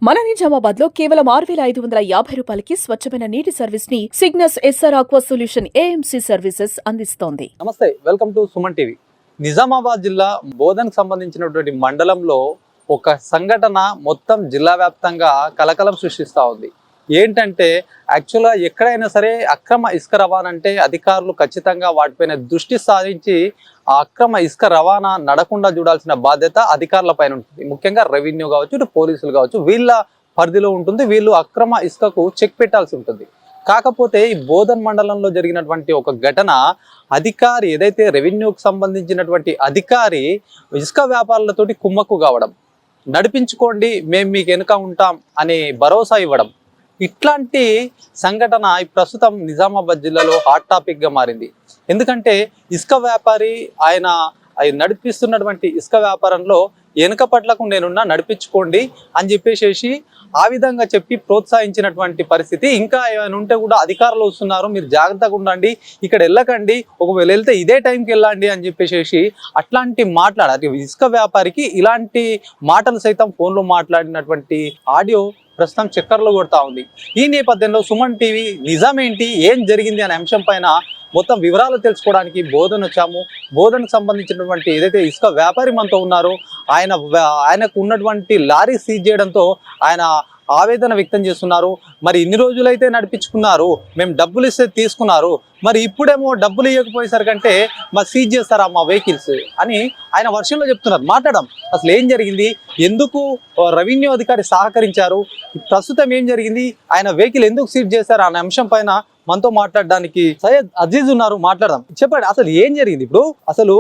మన నిజామాబాద్ లో కేవలం 6,550 రూపాయలకి స్వచ్ఛమైన నీటి సర్వీస్ ని Cygnus SR aqua solution AMC services అందిస్తోంది. నమస్తే, welcome to Suman TV. Nizamabad జిల్లా బోధనకు సంబంధించినటువంటి మండలంలో ఒక సంఘటన మొత్తం జిల్లా వ్యాప్తంగా కలకలం సృష్టిస్తూ ఉంది. ఏంటంటే యాక్చువల్గా ఎక్కడైనా సరే అక్రమ ఇసుక రవాణా అంటే అధికారులు ఖచ్చితంగా వాటిపైన దృష్టి సారించి ఆ అక్రమ ఇసుక రవాణా నడకుండా చూడాల్సిన బాధ్యత అధికారుల పైన ఉంటుంది. ముఖ్యంగా రెవెన్యూ కావచ్చు, ఇటు పోలీసులు కావచ్చు, వీళ్ళ పరిధిలో ఉంటుంది. వీళ్ళు అక్రమ ఇసుకకు చెక్ పెట్టాల్సి ఉంటుంది. కాకపోతే ఈ బోధన్ మండలంలో జరిగినటువంటి ఒక ఘటన, అధికారి ఏదైతే రెవెన్యూకి సంబంధించినటువంటి అధికారి ఇసుక వ్యాపారులతోటి కుమ్మక్కు కావడం, నడిపించుకోండి మేము మీకు వెనుక ఉంటాం అని భరోసా ఇవ్వడం, ఇట్లాంటి సంఘటన ప్రస్తుతం నిజామాబాద్ జిల్లాలో హాట్ టాపిక్గా మారింది. ఎందుకంటే ఇసుక వ్యాపారి ఆయన నడిపిస్తున్నటువంటి ఇసుక వ్యాపారంలో వెనుక పట్లకు నేనున్నా నడిపించుకోండి అని చెప్పేసి ఆ విధంగా చెప్పి ప్రోత్సహించినటువంటి పరిస్థితి. ఇంకా ఏమైనా ఉంటే కూడా అధికారులు వస్తున్నారు, మీరు జాగ్రత్తగా ఉండండి, ఇక్కడ వెళ్ళకండి, ఒకవేళ వెళ్తే ఇదే టైంకి వెళ్ళండి అని చెప్పేసి అట్లాంటి మాట్లాడారు. ఇసుక వ్యాపారికి ఇలాంటి మాటలు సైతం ఫోన్లో మాట్లాడినటువంటి ఆడియో ప్రస్తుతం చక్కర్లు కొడతా ఉంది. ఈ నేపథ్యంలో సుమన్ టీవీ నిజమేంటి, ఏం జరిగింది అనే అంశం పైన మొత్తం వివరాలు తెలుసుకోవడానికి బోధన వచ్చాము. బోధనకు సంబంధించినటువంటి ఏదైతే ఇసుక వ్యాపారి మనతో ఉన్నారో ఆయనకు ఉన్నటువంటి లారీ సీజ్ చేయడంతో ఆయన ఆవేదన వ్యక్తం చేస్తున్నారు. మరి ఇన్ని రోజులైతే నడిపించుకున్నారు, మేము డబ్బులు ఇస్తే తీసుకున్నారు, మరి ఇప్పుడేమో డబ్బులు ఇవ్వకపోయేసరికంటే మరి సీజ్ చేస్తారా మా వెహికల్స్ అని ఆయన వర్షంలో చెప్తున్నారు. మాట్లాడడం అసలు ఏం జరిగింది, ఎందుకు రెవెన్యూ అధికారి సహకరించారు, ప్రస్తుతం ఏం జరిగింది, ఆయన వెహికల్ ఎందుకు సీజ్ చేశారు అనే అంశం పైన మనతో మాట్లాడడానికి సయ్యద్ అజీజ్ ఉన్నారు. మాట్లాడదాం. చెప్పండి, అసలు ఏం జరిగింది? ఇప్పుడు అసలు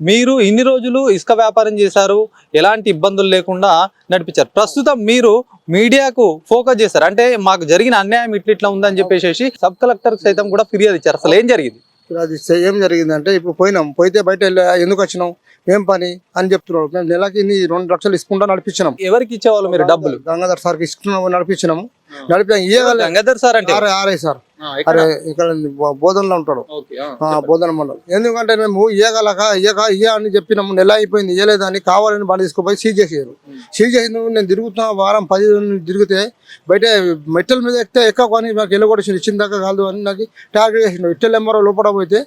మీరు ఇన్ని రోజులు ఇసుక వ్యాపారం చేశారు, ఎలాంటి ఇబ్బందులు లేకుండా నడిపించారు. ప్రస్తుతం మీరు మీడియాకు ఫోకస్ చేశారు, అంటే మాకు జరిగిన అన్యాయం ఇట్లా ఉందని చెప్పేసి సబ్ కలెక్టర్ సైతం కూడా ఫిర్యాదు ఇచ్చారు. అసలు ఏం జరిగింది? అది ఏం జరిగిందంటే, ఇప్పుడు పోయితే బయట ఎందుకు వచ్చినాం, ఏం పని అని చెప్తున్నాడు. మేము నెలకి 2 లక్షలు ఇసుకుంటా నడిపించినాం. ఎవరికి ఇచ్చేవాళ్ళు మీరు డబ్బులు? గంగాధర్ సార్కి ఇసుకున్నాము, నడిపించినాము. గంగాధర్ సార్ అంటే ఆర్ఐ సార్, అరే ఇక్కడ బోధనలో ఉంటాడు, బోధన మండలం. ఎందుకంటే మేము ఇయ్య అని చెప్పినాము, నెల అయిపోయింది, ఇయ్యలేదని కావాలని బండి తీసుకుపోయి సీజ్ చేసేది. సీజ్ చేసిన నేను తిరుగుతున్నా, వారం 10 రోజులు తిరిగితే బయట మెట్టల మీద ఎక్కకొని నాకు వెళ్ళగొట్టేసిండు. ఇచ్చిన దాకా కాదు అని నాకు టార్గెట్ చేసిండు. ఇట్టెల్ ఎంఆర్ఓ లోపల పోతే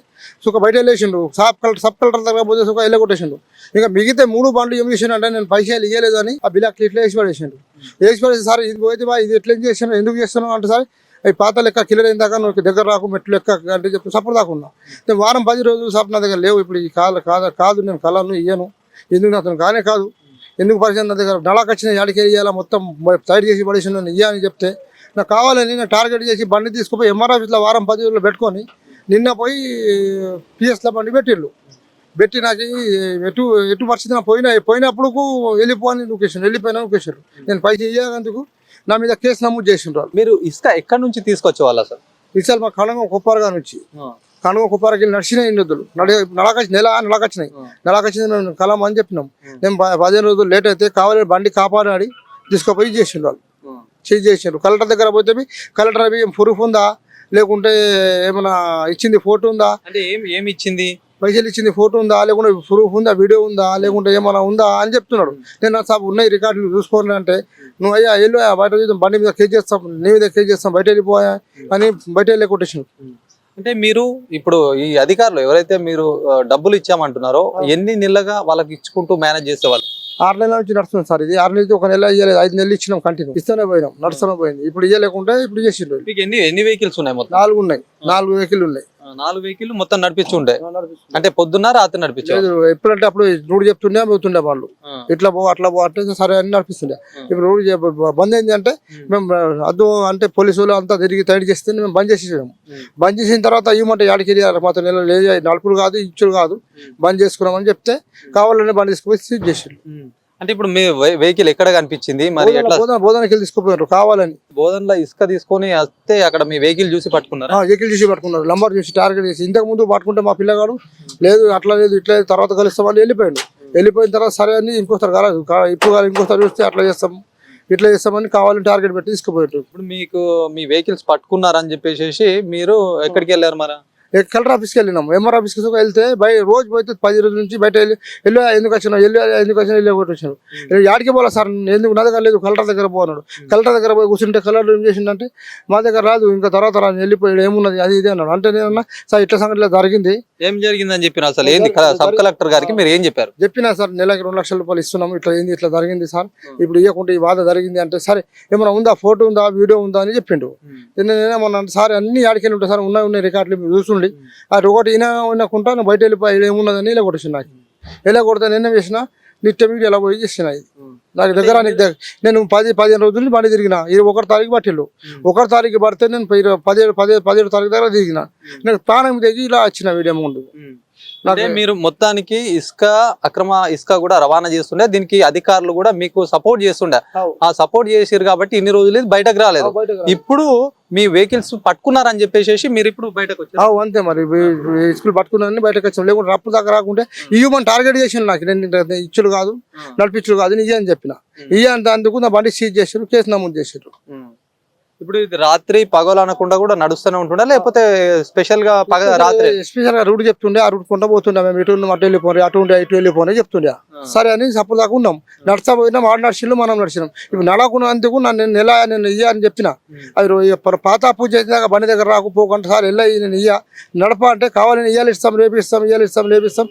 సుఖ బయట వెళ్ళేసిండు. సబ్ కలెక్టర్ దగ్గర పోతే సుఖ వెళ్ళగొట్టేసిండు. ఇంకా మిగతా 3 బండ్లు ఏం చేసిండు అంటే, నేను పైసలు ఇవ్వలేదు అని ఆ బిలాక్ ఇట్లా వేసి పడేసిండు. వేసి పడేసి సార్ ఇది పోతే ఇది ఎట్లా చేసాను, ఎందుకు చేస్తున్నావు అంటే, సార్ అవి పాత లెక్క కిల్లర్ అయిన దాకా నువ్వు దగ్గర రాకు, మెట్లు లెక్క అంటే చెప్పి సపోర్ట్ దాకా ఉన్నా. వారం 10 రోజులు సార్ నా దగ్గర లేవు. ఇప్పుడు ఈ కాదు నేను కళను ఇయ్యను, ఎందుకు నాతో కానే కాదు, ఎందుకు పరిచయం నా దగ్గర నలాకి వచ్చిన యాడికి ఇవ్వాలా, మొత్తం సైడ్ చేసి పడేసి నేను ఇయ్య అని చెప్తే నాకు కావాలని నేను టార్గెట్ చేసి బండి తీసుకుపోయి ఎంఆర్ ఆఫీస్లో వారం 10 రోజులు పెట్టుకొని నిన్న పోయి పిఎస్లో బండి పెట్టి నాకు ఎటు పరిస్థితి పోయినప్పుడు వెళ్ళిపోని నూకేసాను, వెళ్ళిపోయినా నూకేసారు. నేను పైసలు ఇయ్యేందుకు నా మీద కేసు నమోదు చేసిండ్రు. మీరు ఇసుక ఎక్కడి నుంచి తీసుకొచ్చే వాళ్ళ సార్? ఇసారి మా కణంగం కుప్పారగా నుంచి, కణంగం కుప్పారకి వెళ్ళి నడిచినాయి రోజులు, నెలకొచ్చినాయి. మేము కలం అని చెప్పినాం. మేము 15 రోజులు లేట్ అయితే కావాలని బండి కాపాడి తీసుకుపోయి చేసిండ్రు. వాళ్ళు చేసి చేసిండ్రు. కలెక్టర్ దగ్గర పోతే కలెక్టర్ అవి ప్రూఫ్ ఉందా, లేకుంటే ఏమైనా ఇచ్చింది ఫోటో ఉందా, అంటే ఏమి ఇచ్చింది, పైసలు ఇచ్చింది ఫోటో ఉందా, లేకుంటే ప్రూఫ్ ఉందా, వీడియో ఉందా, లేకుంటే ఏమైనా ఉందా అని చెప్తున్నాడు. నేను సార్ ఉన్నాయి రికార్డులు చూసుకోండి అంటే, నువ్వు అయ్యా వెళ్ళు బయట చూద్దాం, బండి మీద కేసు చేస్తాం, నీ మీద కేసు చేస్తాం, బయట వెళ్ళిపోయా అని బయట వెళ్ళి కొట్టేసాను. అంటే మీరు ఇప్పుడు ఈ అధికారులు ఎవరైతే మీరు డబ్బులు ఇచ్చామంటున్నారో ఎన్ని నెలలుగా వాళ్ళకి ఇచ్చుకుంటూ మేనేజ్ చేసేవాళ్ళు? 6 నెలల నుంచి నడుస్తుంది సార్. ఇది 6 నెలలకి 1 నెల ఇవ్వలేదు, 5 నెలలు ఇచ్చినాం కంటిన్యూ, ఇస్తూనే పోయినాం, నడుస్తూనే పోయింది. ఇప్పుడు ఇవ్వలేకుంటే ఇప్పుడు చేసిండ్రు. ఎన్ని వెహికల్స్ ఉన్నాయి? మొత్తం 4 ఉన్నాయి. 4 వెహికల్ ఉన్నాయి. 4 వెహికల్ మొత్తం నడిపించుండే, అంటే పొద్దున్న రాత్రి నడిపించారు. ఎప్పుడంటే అప్పుడు రోడ్డు చెప్తుండే పోతుండే వాళ్ళు, ఇట్లా పో అట్లా పో అంటే సరే అని నడిపిస్తుండే. ఇప్పుడు రోడ్డు బంద్ అయింది అంటే మేము అద్దు అంటే పోలీసు వాళ్ళు అంతా తిరిగి తయారు చేస్తే మేము బంద్ చేసేసాము. బంద్ చేసిన తర్వాత ఇవ్వమంటే యాడికి వెళ్ళారు, మాతో నెల లేదు, నలుపులు కాదు ఇచ్చుడు కాదు, బంద్ చేసుకున్నామని చెప్తే కావాలని బండి తీసుకుపోయి సీజ్ చేసారు. అంటే ఇప్పుడు మీ వెహికల్ ఎక్కడ కనిపించింది? మరి బోధనకి వెళ్ళి తీసుకుపోయారు కావాలని. బోధనలో ఇసుక తీసుకొని వస్తే అక్కడ మీ వెహికల్ చూసి పట్టుకున్నారు? వెహికల్ చూసి పట్టుకున్నారు, నంబర్ చూసి టార్గెట్ చేసి. ఇంతకు ముందు పట్టుకుంటే మా పిల్లగాడు లేదు అట్లా లేదు ఇట్లా తర్వాత కలుస్తాం వాళ్ళు వెళ్ళిపోయాడు. వెళ్ళిపోయిన తర్వాత సరే అని ఇంకోసారి కాలేదు, ఇప్పుడు ఇంకోసారి చూస్తే అట్లా చేస్తాం ఇట్లా చేస్తామని కావాలని టార్గెట్ పెట్టి తీసుకుపోయారు. ఇప్పుడు మీకు మీ వెహికల్స్ పట్టుకున్నారని చెప్పేసి మీరు ఎక్కడికి వెళ్ళారు? మరి కలెక్టర్ ఆఫీస్కి వెళ్ళినాము. ఎంఆర్ ఆఫీస్కి వెళ్తే రోజు పోతే 10 రోజుల నుంచి బయట వెళ్ళి ఎందుకు వచ్చినా వెళ్ళి ఒకటి వచ్చాను. యాడికి పోలే సార్, ఎందుకు నా దగ్గర లేదు, కలెక్టర్ దగ్గర పోన్నాడు. కలెక్టర్ దగ్గర పోయి కూర్చుంటే కలెక్టర్ ఏం చేసిందంటే మా దగ్గర రాదు, ఇంకా తర్వాత వెళ్ళిపోయాడు, ఏమున్నది అది ఇది అన్నాడు. అంటే నేనన్నా సార్ ఇట్లా సంగతి ఇలా జరిగింది. ఏం జరిగిందని చెప్పిన అసలు ఏంది సబ్ కలెక్టర్ గారికి మీరు ఏం చెప్పారు? చెప్పినా సార్ నెలకి 2 లక్షల రూపాయలు ఇస్తున్నాము, ఇట్లా ఏంది ఇట్లా జరిగింది సార్, ఇప్పుడు ఇవ్వకుండా ఈ బాధ జరిగింది అంటే సరే ఏమైనా ఉందా, ఫోటో ఉందా, వీడియో ఉందా అని చెప్పిండు. నేనేమన్నా సార్ అన్ని ఆడికెళ్ళి ఉంటాయి సార్, ఉన్నాయి రికార్డులు చూస్తుండి అది ఒకటి వినకుండా బయట వెళ్ళిపోయి ఏమున్నదని ఇలా కొట్టేసి నాకు ఎలా కొడితే నిన్న వేసిన నిత్య మీడియా ఎలా పోయి చేసిన నాకు దగ్గర నేను 10-15 రోజులు బండి తిరిగిన. 1 తారీఖు పట్టిల్లు, 1 తారీఖు పడితే నేను 17 తారీఖు దగ్గర తిరిగిన. నాకు ప్రాణం తెగి ఇలా వచ్చిన వీడియో ముందు. అంటే మీరు మొత్తానికి అక్రమ ఇసుక కూడా రవాణా చేస్తుండే, దీనికి అధికారులు కూడా మీకు సపోర్ట్ చేస్తుండే. ఆ సపోర్ట్ చేసారు కాబట్టి ఇన్ని రోజులు బయటకు రాలేదు. ఇప్పుడు మీ వెహికల్స్ పట్టుకున్నారని చెప్పేసి మీరు ఇప్పుడు బయటకు వచ్చారు. అంతే మరి స్కూల్ పట్టుకున్నారని బయటకు వచ్చాం, లేకుంటే రప్పు దాకా రాకుంటే ఇవ్వమని టార్గెట్ చేసిన నాకు. నేను ఇచ్చులు కాదు, నడిపించులు కాదు, ఇయ్య అని చెప్పిన. ఇయ్య అంటే అందుకు నా బండి సీజ్ చేసారు, కేసు నమోదు చేసారు. ఇప్పుడు ఇది రాత్రి పగలు అనకుండా కూడా నడుస్తూనే ఉంటుండే, లేకపోతే స్పెషల్ గా రాత్రి స్పెషల్ గా రూట్ చెప్తుండే, ఆ రూట్ కొండ పోతుండే, మేము ఇటు అటు వెళ్ళిపోయి అటు ఉండే ఇటు వెళ్ళిపోయి చెప్తుండే. సరే అని సపోజ్ దాకా ఉన్నాం, నడుస్తా పోయినాం, ఆడ నడిచిళ్ళు మనం నడిచినాం. ఇప్పుడు నడకున్నందుకు నేను ఇయ్య అని చెప్పిన. అది పాత పూజ చేసినాక బండి దగ్గర రాకపోకుండా సార్ వెళ్ళి నేను ఇయ్య నడప అంటే కావాలని ఇయ్యాలి ఇస్తాం లేపిస్తాం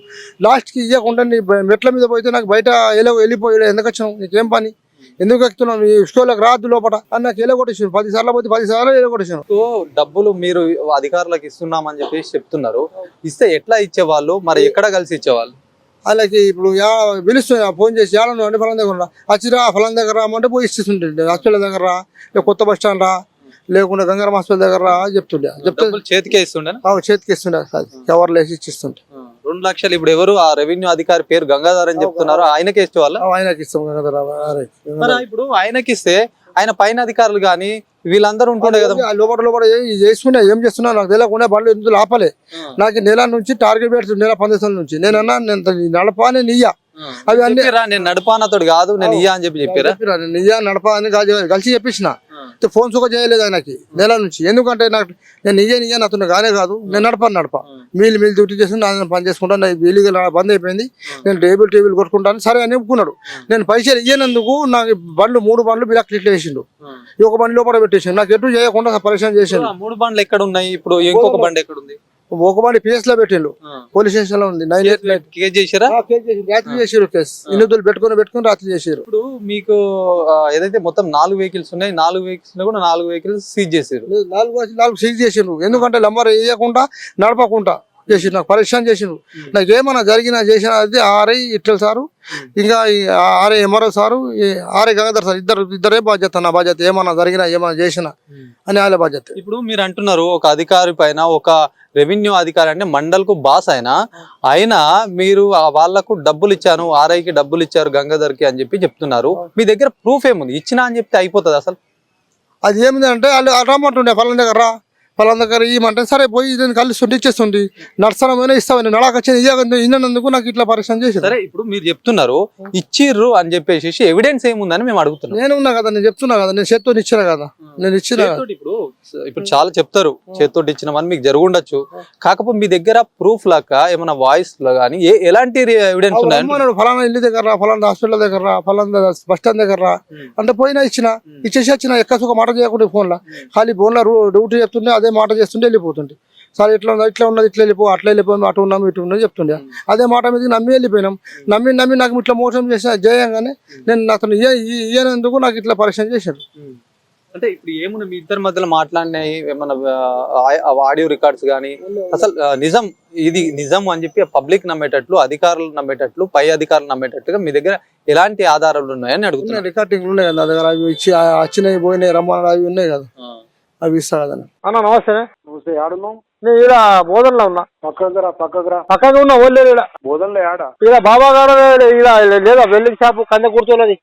లాస్ట్కి ఇయ్యకుండా మెట్ల మీద పోతే నాకు బయట వెళ్ళిపోయి ఎందుకు వచ్చాం, నీకేం పని, ఎందుకు ఎక్కుతున్నాం, ఈ స్టోర్లకు రాదు లోపల అని నాకు ఎలగొట్టేసాను. 10 సార్లు పోతే 10 సార్లు ఎలగొట్టేసాను. డబ్బులు మీరు అధికారులకు ఇస్తున్నామని చెప్పేసి చెప్తున్నారు, ఇస్తే ఎట్లా ఇచ్చేవాళ్ళు, మరి ఎక్కడ కలిసి ఇచ్చేవాళ్ళు? వాళ్ళకి ఇప్పుడు పిలుస్తున్నా ఫోన్ చేసి ఏడను అంటే ఫలం దగ్గర వచ్చిరా, ఫలం దగ్గర రామంటే పోయి ఇస్తుండే. హాస్పిటల్ దగ్గర రా, కొత్త బస్ స్టాండ్ రా, లేకుండా గంగారం హాస్పిటల్ దగ్గర రా చెప్తుండే. చేతికే ఇస్తుండే, చేతికి ఇస్తుండే, కవర్లు వేసి ఇచ్చిస్తుండే. 2 లక్షలు ఇప్పుడు ఎవరు ఆ రెవెన్యూ అధికారి పేరు గంగాధర్ అని చెప్తున్నారు, ఆయనకే ఇస్తే వాళ్ళు? ఆయనకి ఇస్తాం గంగాధర్. ఇప్పుడు ఆయనకి ఇస్తే ఆయన పైన అధికారులు గానీ వీళ్ళందరూ ఉంటుండే కదా, లోపల చేసుకున్నా ఏం చేస్తున్నా నాకు తెలియకుండా బండ్లు ఎందుకు ఆపలే. నాకు నెల నుంచి టార్గెట్ పెడుతుంది, నెల 15 సంవత్సరాల నుంచి. నేనన్నా నేను నడపా, నేను ఇయ్య అవి అన్ని నేను నడపానతోడు కాదు, నేను ఇయ్య అని చెప్పారా? నేను ఇయ్య నడపా అని కలిసి చెప్పేసిన. ఫోన్ సుఖ చేయలేదు ఆయనకి నెల నుంచి. ఎందుకంటే నాకు నేను ఇయ్య నాతో కానే కాదు, నేను నడప మీల్ డ్యూటీ చేసి పని చేసుకుంటా, వీలుగా బంద్ అయిపోయింది, నేను టేబుల్ కొట్టుకుంటాను సరే అని ఒప్పుకున్నాడు. నేను పైసలు ఇయ్యనందుకు నాకు బండ్లు 3 బండ్లు బిలాక్ ఇట్లా వేసిండు, ఒక బండి లోపల పెట్టేసిండు, నాకు ఎటు చేయకుండా పరిశ్రమ చేసిండు. 3 బండ్లు ఎక్కడ ఉన్నాయి? ఇప్పుడు ఇంకొక బండి ఎక్కడ ఉంది? ఒక బండి PS లో పెట్టిండు, పోలీస్ స్టేషన్ లో ఉంది. 9 కేసు చేశారా? రాత్రి చేసారు కేసు, ఇన్నుతులు పెట్టుకుని రాత్రి చేసారు. ఇప్పుడు మీకు ఏదైతే మొత్తం 4 వెహికల్స్ ఉన్నాయి, 4 వెహికల్స్ కూడా 4 వెహికల్స్ సీజ్ చేశారు. 4 సీజ్ చేసిండ్రు. ఎందుకంటే లంబర్ వేయకుండా నడపకుండా చేసి నాకు పరిశ్రమ చేసిండ్రు. నాకు ఏమన్నా జరిగినా చేసినా అది RI ఇట్ల సారు, ఇంకా RI MRO sir, RI Gangadhar sir ఇద్దరే బాధ్యత. నా బాధ్యత ఏమన్నా జరిగినా ఏమన్నా చేసినా అని వాళ్ళ బాధ్యత. ఇప్పుడు మీరు అంటున్నారు ఒక అధికారి పైన, ఒక రెవెన్యూ అధికారి అంటే మండల్ కు బాస్ అయినా మీరు వాళ్లకు డబ్బులు ఇచ్చాను, RIకి డబ్బులు ఇచ్చారు గంగాధర్ కి అని చెప్తున్నారు. మీ దగ్గర ప్రూఫ్ ఏముంది? ఇచ్చినా అని చెప్తే అయిపోతుంది అసలు? అది ఏమింది అంటే వాళ్ళు రమ్మంటుండే ఫలం దగ్గర రా, ఫలం దగ్గర ఇవ్వమంటే సరే పోయి నేను కలుస్తుంటే ఇచ్చేస్తుంది. నడుస్తానమైనా ఇస్తామని నడకొచ్చింది ఇన్నందుకు నాకు ఇట్లా పరిశ్రమ చేసి. సరే ఇప్పుడు మీరు చెప్తున్నారు ఇచ్చిర్రు అని చెప్పేసి, ఎవిడెన్స్ ఏముందని మేము అడుగుతున్నాం. నేను ఉన్నా కదా, నేను చెప్తున్నా కదా, నేను చేతితో ఇచ్చిన కదా, నేను ఇచ్చిన. ఇప్పుడు చాలా చెప్తారు చేతితో ఇచ్చినామని, మీకు జరుగుండొచ్చు. కాకపోతే మీ దగ్గర ప్రూఫ్ లాగా ఏమైనా వాయిస్ లా కానీ ఎలాంటి ఎవిడెన్స్ ఉన్నాయి? ఫలానా ఇల్లు దగ్గర రా, ఫలానా హాస్పిటల్ దగ్గర రా, ఫలానా బస్ స్టాండ్ దగ్గర రా అంటే పోయినా ఇచ్చేసి వచ్చిన. ఎక్క సుఖ మాట చేయకుండా ఫోన్ లో ఖాళీ ఫోన్ లో డ్యూటీ చెప్తుండే, అదే మాట చేస్తుంటే వెళ్ళిపోతుండే. సార్ ఇట్లా ఉన్నది ఇట్లా వెళ్ళిపో, అట్లా వెళ్ళిపోయి అటు ఉన్నాము ఇటు ఉన్నది చెప్తుండే. అదే మాట మీద నమ్మి వెళ్ళిపోయినాం. నమ్మి నాకు ఇట్లా మోసం చేసిన జయంగానే నేను అతను ఇయ్యనందుకు నాకు ఇట్లా పరిశ్రమ చేశారు. అంటే ఇప్పుడు ఏమున్నా మీ ఇద్దరి మధ్యలో మాట్లాడినాయి ఏమన్నా ఆడియో రికార్డ్స్ కానీ, అసలు ఇది నిజం అని చెప్పి పబ్లిక్ నమ్మేటట్లు, అధికారులు నమ్మేటట్లు, పై అధికారులు నమ్మేటట్టుగా మీ దగ్గర ఎలాంటి ఆధారాలు ఉన్నాయని అడుగుతున్నా. రికార్డింగ్ ఉన్నాయి కదా నా దగ్గర, అవి ఇచ్చి వచ్చినాయి పోయినాయి రమ్మని అవి ఉన్నాయి కదా, అవి ఇస్తా కదా. అన్న నమస్తే. నమస్తే. ఆడున్నావు? నేను ఇక్కడ బోధనలో ఉన్నా. పక్కగా ఉన్నా. ఓన్లేదు ఇక్కడ బోధనలో ఆడ ఇక్కడ బాబా గారు లేదా వెల్డింగ్ షాప్ కంద కూర్చోలేదు.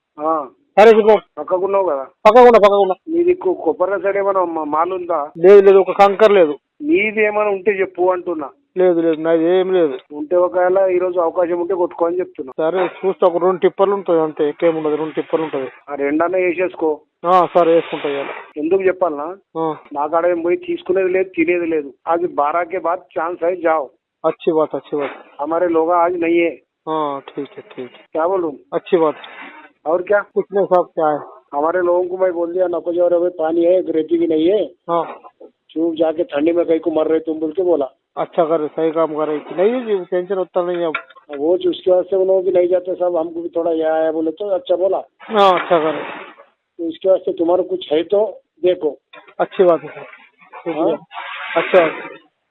సరే పక్కకున్నావు కదా? పక్కకున్నా. నీది కొబ్బరి సైడ్ ఏమైనా మాల్ ఉందా? లేదు, ఒక కంకర్ లేదు. నీది ఏమైనా ఉంటే చెప్పు అంటున్నా. లేదు లేదు నాది ఏం లేదు. ఉంటే ఒకవేళ ఈ రోజు అవకాశం ఉంటే కొట్టుకో అని చెప్తున్నా. సరే చూస్తే ఒక 2 టిప్పర్లు ఉంటుంది అంతే, ఎక్కువేముండదు. 2 టిప్పర్లు ఉంటుంది. ఆ రెండన్నా వేసేసుకో. సరే వేసుకుంటా ఇవాళ. ఎందుకు చెప్పాలనా, నాకాడ ఏం పోయి తీసుకునేది లేదు, తినేది లేదు. आज 12 के बाद चांस है, जाओ. अच्छी बात हमारे लोग आज नहीं है. हाँ ठीक है. क्या बोलूं? अच्छी बात. और क्या कुछ नहीं साहब, क्या है हमारे लोगों को मैं बोल दिया नको जाओ रे भाई, पानी है, रेती भी नहीं है. हाँ चुप जाके ठंडी में कहीं को मर रहे तुम बोल के बोला. अच्छा करे, सही काम कर रही थी. नहीं जी टेंशन होता नहीं है अब. वो उसके वास्ते उन लोग भी नहीं जाते साहब, हमको भी थोड़ा यह आया बोले तो अच्छा बोला. हाँ अच्छा करे. तो इसके वास्ते तुम्हारा कुछ है तो देखो. अच्छी बात है सर. हाँ? अच्छा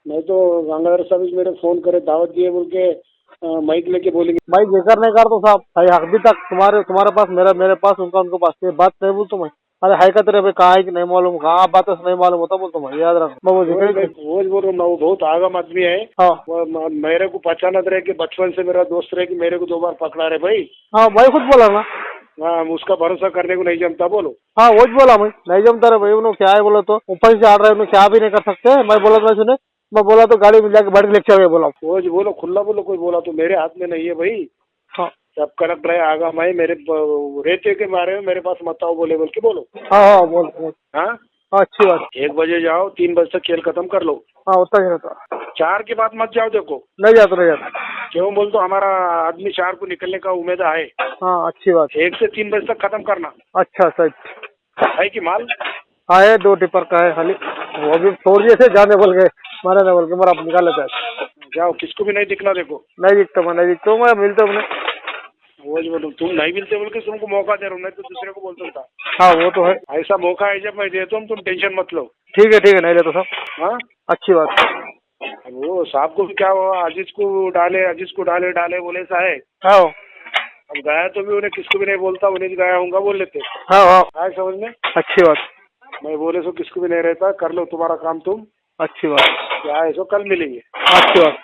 नहीं तो गंगाधर साहब मेरे फोन करे दावत दिए बोल के माइक लेके बोलेंगे. भाई जेकर नहीं कर तो साहब भाई हक भी तक तुम्हारे पास, मेरे पास, उनके पास. ये बात नहीं बोलता मैं. अरे है का तेरे भाई कहाँ है कि नहीं मालूम, कहाँ बात है नहीं मालूम होता बोलता मैं. याद रख मैं वो जिक्र रोज बोल रहा हूँ, वो बहुत आगम आदमी है. हाँ मेरे को पहचानत रहे कि बचपन से मेरा दोस्त रहे कि मेरे को 2 बार पकड़ा रहे भाई. हाँ भाई खुद बोला ना. हाँ उसका भरोसा करने को नहीं जमता बोलो. हाँ वो बोला मैं नहीं जमता रहे भाई. उन्होंने क्या है बोला तो ऊपर से आ रहा है, उन्होंने क्या भी नहीं कर सकते. मैं बोला तो सुने, मैं बोला तो गाड़ी में जाके बैठ के लेक्चर बोला. रोज बोलो, खुला बोलो. कोई बोला तो मेरे हाथ में नहीं है भाई. हाँ सब कड़क रहे आगा मैं मेरे रेते के बारे में मेरे पास मत आओ बोले बोल के बोलो. हाँ बोल. हाँ अच्छी बात. 1 बजे जाओ, 3 बजे तक खेल खत्म कर लो. हाँ उतना ही रहता. 4 के बाद मत जाओ. देखो नहीं जाता. क्यों बोल तो हमारा आदमी 4 को निकलने का उम्मीद है. हाँ अच्छी बात. 1 से 3 बजे तक खत्म करना अच्छा सही है कि माल. हाँ है 2 टिपर का है खाली. वो भी छोड़ दिए थे जाने बोल के, मारे न बोल के, मेरा निकाल लेता है. जाओ, किसको भी नहीं दिखना. देखो नहीं दिखता मैं मिलता हूँ. वो बोलो तुम नहीं मिलते बोल के तुमको मौका दे रहा हूँ, नहीं तो दूसरे को बोल सकता. हाँ वो तो है. ऐसा मौका है जब मैं देता हूँ, तुम टेंशन मत लो. ठीक है नहीं लेता सब. हाँ अच्छी बात. वो साहब को भी क्या हुआ, अजीज को डाले बोले ऐसा है. हाँ अब गया तो भी उन्हें किसको भी नहीं बोलता, उन्हें गया हूँ बोल लेते. हाँ आए समझ में. अच्छी बात. मैं बोले सो किसको भी नहीं रहता, कर लो तुम्हारा काम तुम. अच्छी बात. क्या है सो कल मिलेंगे. अच्छी बात.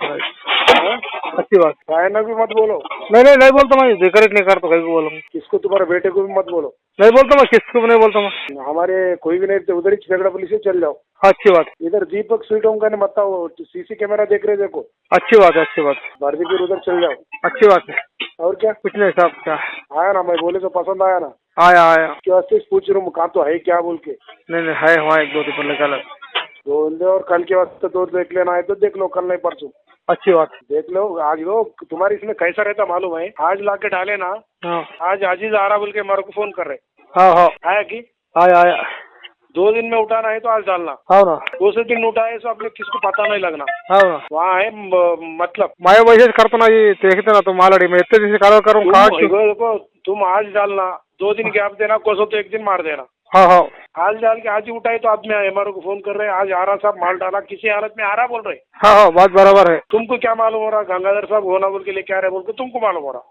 अच्छी बात. ना भी मत बोलो. नहीं बोलता मैं, जिक्र नहीं करता. कहीं को बोलूँगा किसको, तुम्हारे बेटे को भी मत बोलो. नहीं बोलता मैं, किसको भी नहीं बोलता मैं. हमारे कोई भी नहीं, उधर ही झगड़ापल्ली से चल जाओ. अच्छी बात. इधर दीपक स्वीट होम का मत आओ, सीसी कैमरा देख रहे देखो. अच्छी बात. बारबीक्यू उधर चल जाओ. अच्छी बात है. और क्या. कुछ नहीं साहब. क्या आया ना, मैं बोले तो पसंद आया ना. आया क्या वास्ते पूछ रहा हूँ कहाँ तो है क्या बोल के. नहीं है वहाँ 1-2 टिपर निकाला. 2 बंदे और कल के वास्ते 2 देख लेना है तो देख लो, कल नहीं परसों. अच्छी बात. देख लो आज लो. तुम्हारे इसमें कैसा रहता मालूम है, आज ला के डाले ना. हाँ आज आजीज आ रहा बोल के मेरे को फोन कर रहे. हाँ आया की आया 2 दिन में उठाना है तो आज डालना. हाँ ना. दूसरे दिन उठाए तो अपने किसको पता नहीं लगना. हाँ ना. वहाँ है मतलब मैं वैसे करता ना, ये देखते ना तुम ऑलरेडी. मैं इतने दिन से करूँ देखो तुम आज डालना, 2 दिन गैप देना, कोसो तो 1 दिन मार देना. हाँ आज डाल के आज ही उठाए तो आदमी एमआरओ को फोन कर रहे हैं, आज आ रहा साहब माल डाला, किसी हालत में आ रहा बोल रहे. हाँ बात बराबर है. तुमको क्या मालूम हो रहा, गंगाधर साहब होना बोल के लेके आ रहे बोल के तुमको मालूम हो रहा.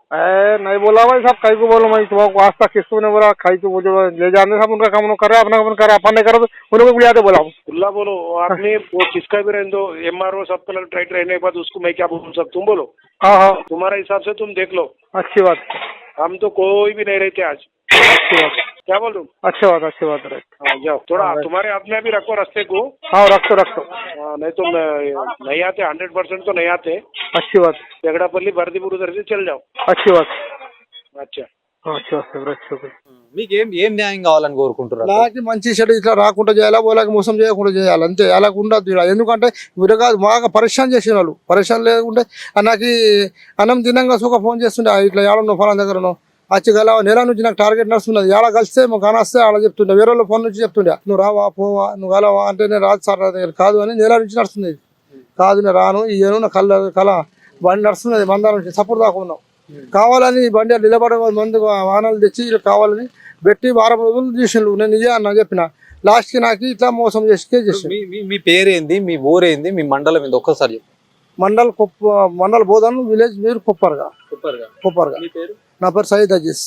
नहीं बोला भाई साहब, कहीं को बोलो मैं तुम्हारा आज तक किसको नहीं बोला. खाई तो मुझे ले जाने साहब, उनका काम करे, अपना काम करे, अपन नहीं करो तो उनको बुलाते बोला. खुला बोलो. आदमी वो किसका भी रहने दो, एमआरओ सब कलर टाइट रहने के बाद उसको मैं क्या बोल सकता. तुम बोलो. हाँ तुम्हारा हिसाब से तुम देख लो. अच्छी बात. हम तो कोई भी नहीं रहते आज. अच्छी बात. क्या बोल रहा हूँ. अच्छी बात है. हाँ जाओ, थोड़ा तुम्हारे हाथ में भी रखो रास्ते को. हाँ रखो. हाँ नहीं तो नहीं आते, 100% तो नहीं आते. अच्छी बात. झगड़ापल्ली बर्दीपुर उधर से चल जाओ. अच्छी बात. अच्छा మీకు ఏం న్యాయం కావాలని కోరుకుంటున్నారు? నాకు మంచి చెడు ఇట్లా రాకుండా చేయాలా, వాళ్ళకి మోసం చేయకుండా చేయాలి అంతే. అలా ఉండదు. ఎందుకంటే మీరు కాదు బాగా పరిశ్రమ చేసిన వాళ్ళు. పరిశ్రమ లేకుంటే నాకు అన్నం తినంగా సుఖ ఫోన్ చేస్తుండే, ఇట్లా ఏడన్నో ఫలానా దగ్గరనో వచ్చి గల నెల నుంచి నాకు టార్గెట్ నడుస్తున్నది. ఏడ కలిస్తే మాకు కానొస్తే అలా చెప్తుండే, వేరే వాళ్ళ ఫోన్ నుంచి చెప్తుండే, నువ్వు రావా పోవా, నువ్వు కలవా అంటే నేను రాదు సార్ కాదు అని నెల నుంచి నడుస్తుంది. కాదు నేను రాను, ఇయ్యను, నా కళ బండి నడుస్తున్నది మందాల నుంచి సపోర్ట్ దాకా ఉన్నాం. కావాలని బండి నిలబడే మందు వాహనాలు తెచ్చి కావాలని పెట్టి 10 రోజులు చేసిండు. నేను ఇయ్యా అన్న చెప్పిన, లాస్ట్కి నాకు ఇట్లా మోసం చేసి. మీ పేరేంది, మీ ఊరేంది, మీ మండలం ఏంది ఒక్కసారి చెప్పు. మండల్ బోధన్ విలేజ్ మీరు కొప్పర్గా. నా పేరు సయ్యద్ అజీజ్.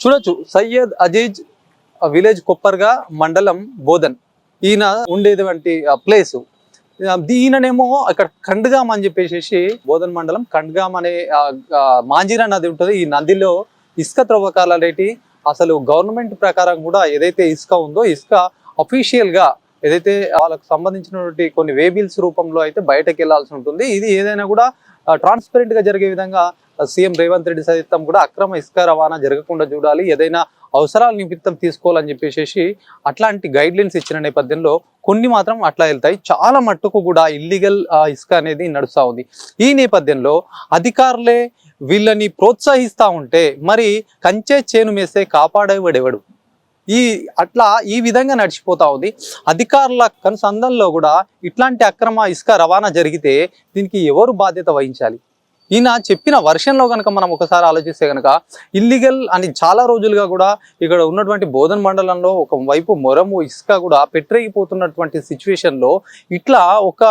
చూడొచ్చు, సయ్యద్ అజీజ్, విలేజ్ కొప్పర్గా, మండలం బోధన్. ఈయన ఉండేటువంటి ప్లేస్. ఈయననేమో అక్కడ ఖండ్గామ్ అని చెప్పేసి, బోధన్ మండలం ఖండ్గామ్ అనే మాంజీరా నది ఉంటుంది. ఈ నదిలో ఇసుక త్రవ్వకాలు అనేటి అసలు గవర్నమెంట్ ప్రకారం కూడా ఏదైతే ఇసుక ఉందో, ఇసుక అఫీషియల్ గా ఏదైతే వాళ్ళకు సంబంధించినటువంటి కొన్ని వేబిల్స్ రూపంలో అయితే బయటకు వెళ్లాల్సి ఉంటుంది. ఇది ఏదైనా కూడా ట్రాన్స్పరెంట్ గా జరిగే విధంగా సీఎం రేవంత్ రెడ్డి సైతం కూడా అక్రమ ఇసుక రవాణా జరగకుండా చూడాలి, ఏదైనా అవసరాల నిమిత్తం తీసుకోవాలని చెప్పేసి అట్లాంటి గైడ్ లైన్స్ ఇచ్చిన నేపథ్యంలో కొన్ని మాత్రం అట్లా వెళ్తాయి. చాలా మట్టుకు కూడా ఇల్లీగల్ ఇసుక అనేది నడుస్తూ ఉంది. ఈ నేపథ్యంలో అధికారులే వీళ్ళని ప్రోత్సహిస్తూ ఉంటే మరి కంచే చేను మేస్తే కాపాడేవాడెవడు? అట్లా ఈ విధంగా నడిచిపోతా ఉంది. అధికారుల కనుసంధానంలో కూడా ఇట్లాంటి అక్రమ ఇసుక రవాణా జరిగితే దీనికి ఎవరు బాధ్యత వహించాలి? ఈయన చెప్పిన వర్షన్లో కనుక మనం ఒకసారి ఆలోచిస్తే కనుక ఇల్లీగల్ అని చాలా రోజులుగా కూడా ఇక్కడ ఉన్నటువంటి బోధన్ మండలంలో ఒకవైపు మొరము ఇసుక కూడా పెట్టరేగిపోతున్నటువంటి సిచ్యువేషన్లో ఇట్లా ఒక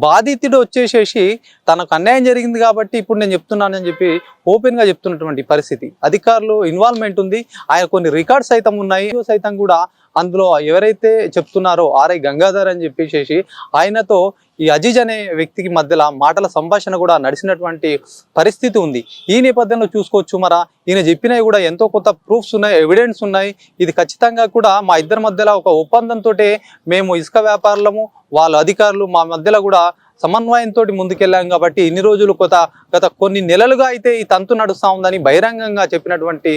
బాధితుడు వచ్చేసేసి తనకు అన్యాయం జరిగింది కాబట్టి ఇప్పుడు నేను చెప్తున్నానని చెప్పి ఓపెన్గా చెప్తున్నటువంటి పరిస్థితి. అధికారులు ఇన్వాల్వ్మెంట్ ఉంది, ఆయన కొన్ని రికార్డ్స్ సైతం ఉన్నాయి సైతం కూడా అందులో ఎవరైతే చెప్తున్నారో ఆర్ఐ గంగాధర్ అని చెప్పేసి ఆయనతో ఈ అజీజ్ అనే వ్యక్తికి మధ్యలో మాటల సంభాషణ కూడా నడిచినటువంటి పరిస్థితి ఉంది. ఈ నేపథ్యంలో చూసుకోవచ్చు మరా ఈయన చెప్పినవి కూడా ఎంతో కొత్త ప్రూఫ్స్ ఉన్నాయి, ఎవిడెన్స్ ఉన్నాయి. ఇది ఖచ్చితంగా కూడా మా ఇద్దరి మధ్యలో ఒక ఒప్పందంతో మేము ఇసుక వ్యాపారులము వాళ్ళ అధికారులు మా మధ్యలో కూడా సమన్వయంతో ముందుకెళ్ళాం కాబట్టి ఇన్ని రోజులు గత కొన్ని నెలలుగా అయితే ఈ తంతు నడుస్తూ ఉందని బహిరంగంగా చెప్పినటువంటి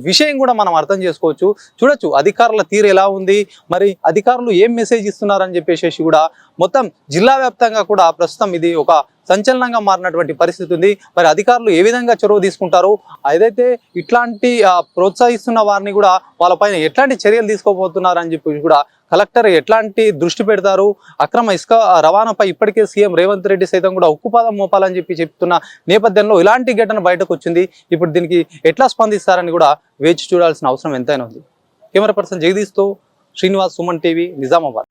విషయం కూడా మనం అర్థం చేసుకోవచ్చు. చూడొచ్చు అధికారుల తీరు ఎలా ఉంది, మరి అధికారులు ఏం మెసేజ్ ఇస్తున్నారని చెప్పేసి కూడా మొత్తం జిల్లా వ్యాప్తంగా కూడా ప్రస్తుతం ఇది ఒక సంచలనంగా మారినటువంటి పరిస్థితి ఉంది. మరి అధికారులు ఏ విధంగా చొరవ తీసుకుంటారు, ఏదైతే ఇట్లాంటి ప్రోత్సహిస్తున్న వారిని కూడా వాళ్ళపైన ఎట్లాంటి చర్యలు తీసుకోబోతున్నారు అని చెప్పి కూడా కలెక్టర్ ఎట్లాంటి దృష్టి పెడతారు? అక్రమ ఇసుక రవాణాపై ఇప్పటికే సీఎం రేవంత్ రెడ్డి సైతం కూడా ఉక్కుపాదం మోపాలని చెప్పి చెప్తున్న నేపథ్యంలో ఇలాంటి ఘటన బయటకు వచ్చింది. ఇప్పుడు దీనికి ఎట్లా స్పందిస్తారని కూడా వేచి చూడాల్సిన అవసరం ఎంతైనా ఉంది. కెమెరా పర్సన్ జగదీష్తో శ్రీనివాస్, సుమన్ టీవీ, నిజామాబాద్.